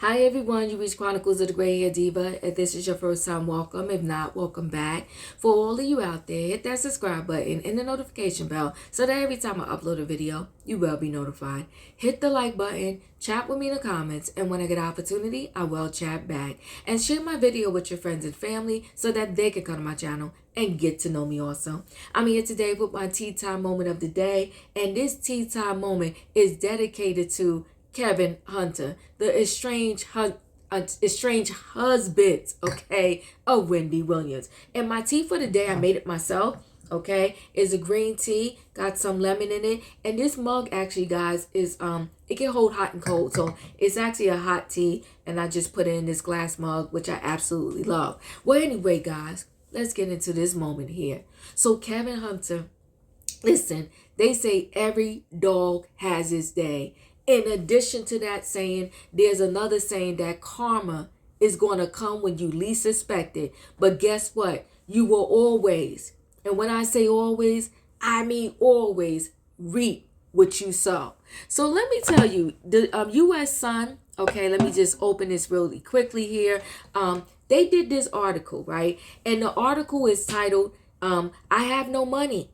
Hi everyone, you reach Chronicles of the Gray Hair Diva. If this is your first time, welcome. If not, welcome back. For all of you out there, hit that subscribe button and the notification bell so that every time I upload a video, you will be notified. Hit the like button, chat with me in the comments, and when I get an opportunity, I will chat back. And share my video with your friends and family so that they can come to my channel and get to know me also. I'm here today with my tea time moment of the day, and this tea time moment is dedicated to Kevin Hunter, the estranged husband, okay, of Wendy Williams. And my tea for the day, I made it myself, okay, is a green tea, got some lemon in it. And this mug actually, guys, is it can hold hot and cold. So it's actually a hot tea, and I just put it in this glass mug, which I absolutely love. Well, anyway, guys, let's get into this moment here. So Kevin Hunter, listen, they say every dog has its day. In addition to that saying, there's another saying that karma is going to come when you least expect it. But guess what? You will always, and when I say always, I mean always reap what you sow. So let me tell you, the U.S. Sun, okay, let me just open this really quickly here. They did this article, right? And the article is titled, I Have No Money.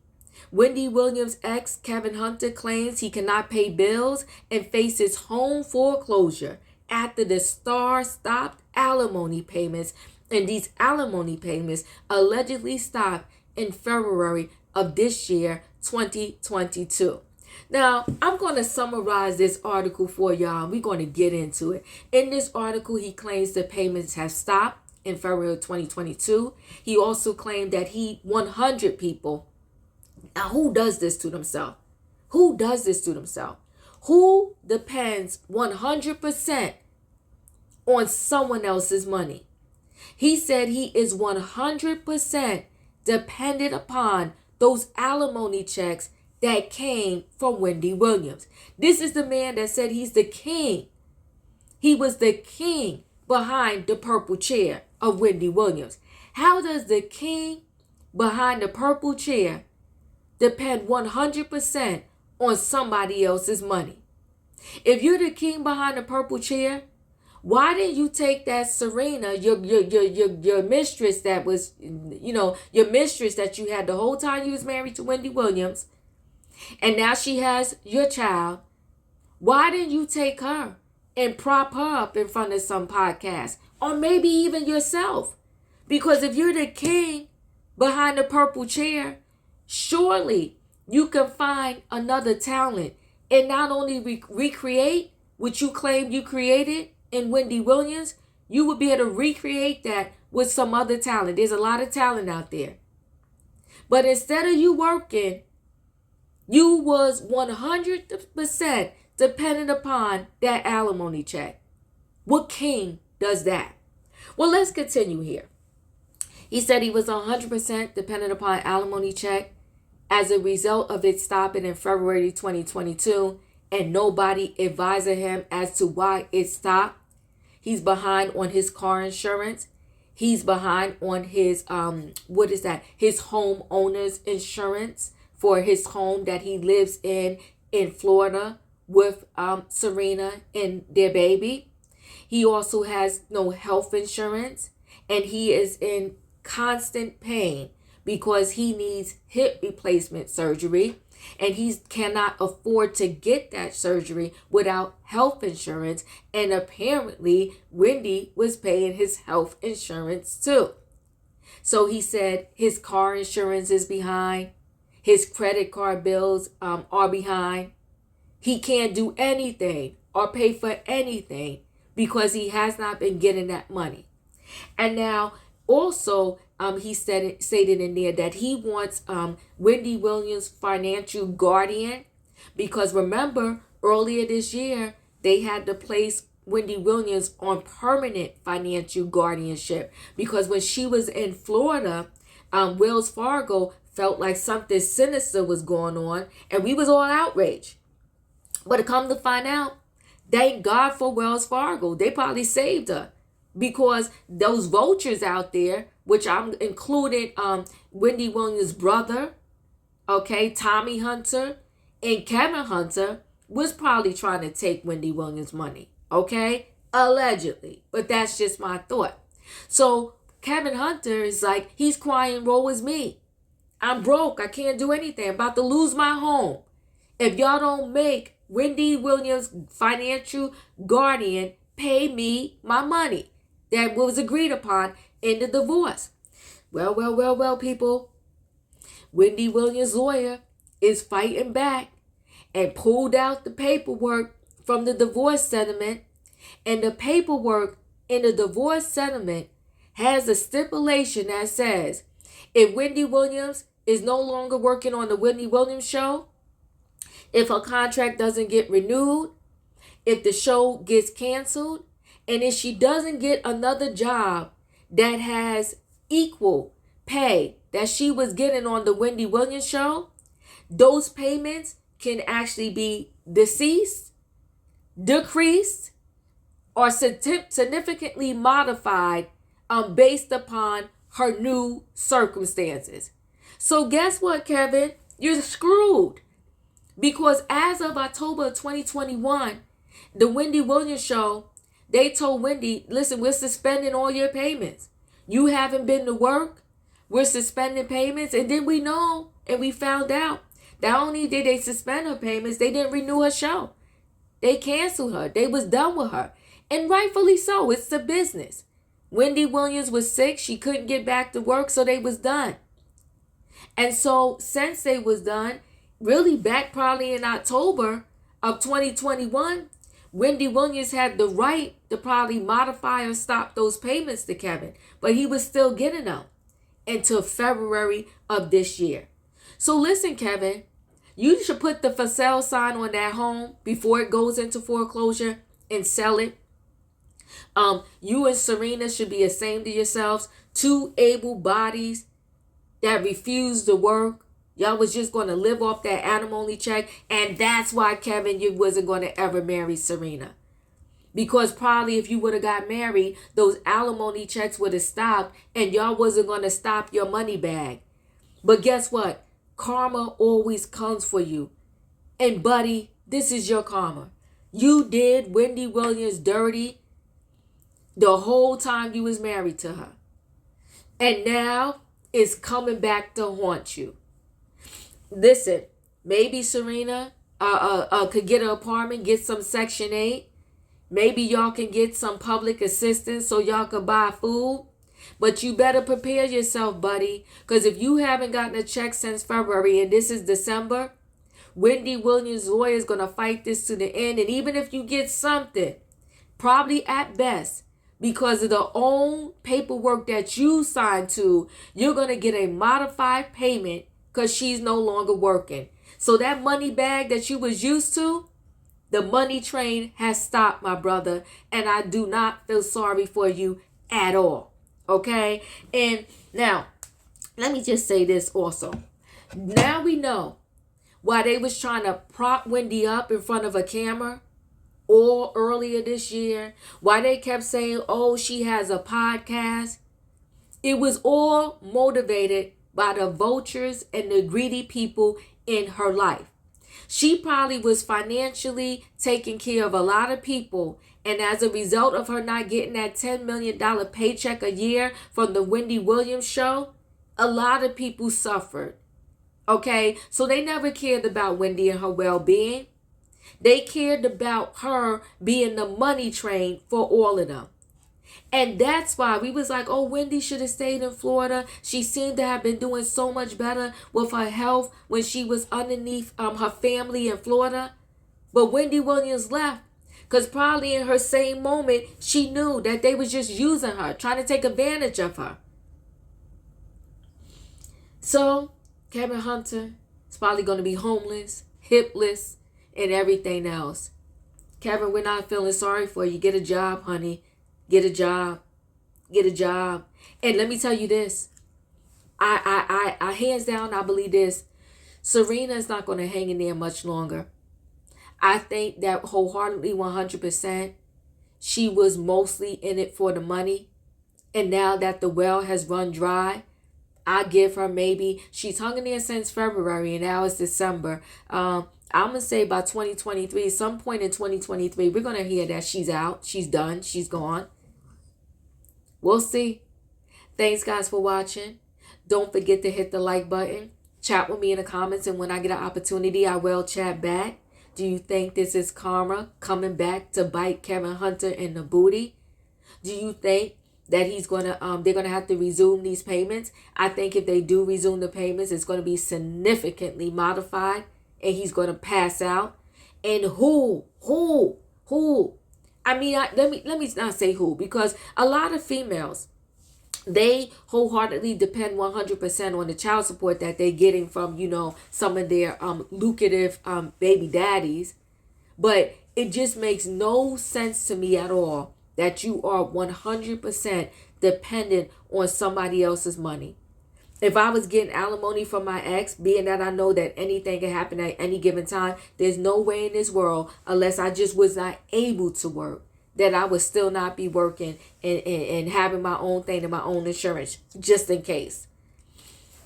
Wendy Williams Ex Kelvin Hunter claims he cannot pay bills and faces home foreclosure after the star stopped alimony payments. And these alimony payments allegedly stopped in February of this year, 2022. Now, I'm going to summarize this article for y'all. We're going to get into it. In this article, he claims the payments have stopped in February of 2022. He also claimed that 100 people. Now, who does this to themselves? Who does this to themselves? Who depends 100% on someone else's money? He said he is 100% dependent upon those alimony checks that came from Wendy Williams. This is the man that said he's the king. He was the king behind the purple chair of Wendy Williams. How does the king behind the purple chair depend 100% on somebody else's money? If you're the king behind the purple chair, why didn't you take that Serena, your mistress that was, your mistress that you had the whole time you was married to Wendy Williams, and now she has your child? Why didn't you take her and prop her up in front of some podcast, or maybe even yourself? Because if you're the king behind the purple chair, surely you can find another talent and not only recreate what you claim you created in Wendy Williams, you would be able to recreate that with some other talent. There's a lot of talent out there. But instead of you working, you was 100% dependent upon that alimony check. What king does that? Well, let's continue here. He said he was 100% dependent upon alimony check as a result of it stopping in February 2022, and nobody advised him as to why it stopped. He's behind on his car insurance. He's behind on his his homeowner's insurance for his home that he lives in Florida with Serena and their baby. He also has no health insurance, and he is in constant pain because he needs hip replacement surgery, and he cannot afford to get that surgery without health insurance. And apparently Wendy was paying his health insurance too. So he said his car insurance is behind. His credit card bills are behind. He can't do anything or pay for anything because he has not been getting that money. And now also, he stated in there that he wants Wendy Williams' financial guardian, because remember, earlier this year, they had to place Wendy Williams on permanent financial guardianship because when she was in Florida, Wells Fargo felt like something sinister was going on, and we was all outraged. But to come to find out, thank God for Wells Fargo. They probably saved her. Because those vultures out there, which I'm including Wendy Williams' brother, okay, Tommy Hunter, and Kevin Hunter, was probably trying to take Wendy Williams' money, okay? Allegedly. But that's just my thought. So Kevin Hunter is like, he's crying, woe is me. I'm broke. I can't do anything. I'm about to lose my home. If y'all don't make Wendy Williams financial guardian pay me my money that was agreed upon in the divorce. Well, people. Wendy Williams' lawyer is fighting back and pulled out the paperwork from the divorce settlement. And the paperwork in the divorce settlement has a stipulation that says if Wendy Williams is no longer working on the Wendy Williams show, if her contract doesn't get renewed, if the show gets canceled, and if she doesn't get another job that has equal pay that she was getting on the Wendy Williams show, those payments can actually be deceased, decreased, or significantly modified based upon her new circumstances. So guess what, Kevin? You're screwed. Because as of October 2021, the Wendy Williams show, they told Wendy, listen, we're suspending all your payments. You haven't been to work. We're suspending payments. And then we know and we found out not only did they suspend her payments, they didn't renew her show. They canceled her. They was done with her. And rightfully so. It's the business. Wendy Williams was sick. She couldn't get back to work, so they was done. And so since they was done, really back probably in October of 2021, Wendy Williams had the right to probably modify or stop those payments to Kevin. But he was still getting them until February of this year. So listen, Kevin, you should put the for sale sign on that home before it goes into foreclosure and sell it. You and Serena should be ashamed of yourselves. Two able bodies that refuse to work. Y'all was just going to live off that alimony check. And that's why, Kevin, you wasn't going to ever marry Serena. Because probably if you would have got married, those alimony checks would have stopped and y'all wasn't going to stop your money bag. But guess what? Karma always comes for you. And buddy, this is your karma. You did Wendy Williams dirty the whole time you was married to her. And now it's coming back to haunt you. Listen, maybe Serena could get an apartment, get some Section 8. Maybe y'all can get some public assistance so y'all can buy food. But you better prepare yourself, buddy. Because if you haven't gotten a check since February and this is December, Wendy Williams' lawyer is going to fight this to the end. And even if you get something, probably at best, because of the own paperwork that you signed to, you're going to get a modified payment because she's no longer working. So that money bag that you was used to, the money train has stopped, my brother. And I do not feel sorry for you at all. Okay? And now, let me just say this also. Now we know why they was trying to prop Wendy up in front of a camera all earlier this year. Why they kept saying, oh, she has a podcast. It was all motivated by the vultures and the greedy people in her life. She probably was financially taking care of a lot of people. And as a result of her not getting that $10 million paycheck a year from the Wendy Williams show, a lot of people suffered. Okay, so they never cared about Wendy and her well-being. They cared about her being the money train for all of them. And that's why we was like, oh, Wendy should have stayed in Florida. She seemed to have been doing so much better with her health when she was underneath her family in Florida. But Wendy Williams left because probably in her same moment, she knew that they was just using her, trying to take advantage of her. So Kevin Hunter is probably going to be homeless, hipless, and everything else. Kevin, we're not feeling sorry for you. Get a job, honey. Get a job. Get a job. And let me tell you this. I hands down, I believe this. Serena is not going to hang in there much longer. I think that wholeheartedly 100%. She was mostly in it for the money. And now that the well has run dry, I give her maybe, she's hung in there since February and now it's December. I'm going to say by 2023, some point in 2023, we're going to hear that she's out, she's done, she's gone. We'll see. Thanks, guys, for watching. Don't forget to hit the like button. Chat with me in the comments, and when I get an opportunity, I will chat back. Do you think this is karma coming back to bite Kevin Hunter in the booty? Do you think that they're gonna have to resume these payments? I think if they do resume the payments, it's gonna be significantly modified, and he's gonna pass out. And who? I mean, let me not say who, because a lot of females, they wholeheartedly depend 100% on the child support that they're getting from, some of their lucrative baby daddies. But it just makes no sense to me at all that you are 100% dependent on somebody else's money. If I was getting alimony from my ex, being that I know that anything can happen at any given time, there's no way in this world, unless I just was not able to work, that I would still not be working and having my own thing and my own insurance, just in case.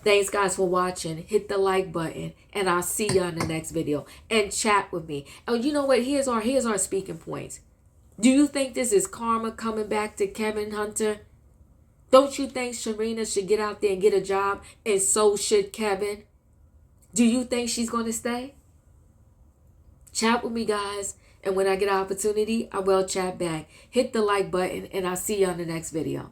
Thanks, guys, for watching. Hit the like button, and I'll see you in the next video. And chat with me. Oh, you know what? Here's our speaking points. Do you think this is karma coming back to Kevin Hunter? Don't you think Sharina should get out there and get a job, and so should Kevin? Do you think she's going to stay? Chat with me, guys. And when I get an opportunity, I will chat back. Hit the like button, and I'll see you on the next video.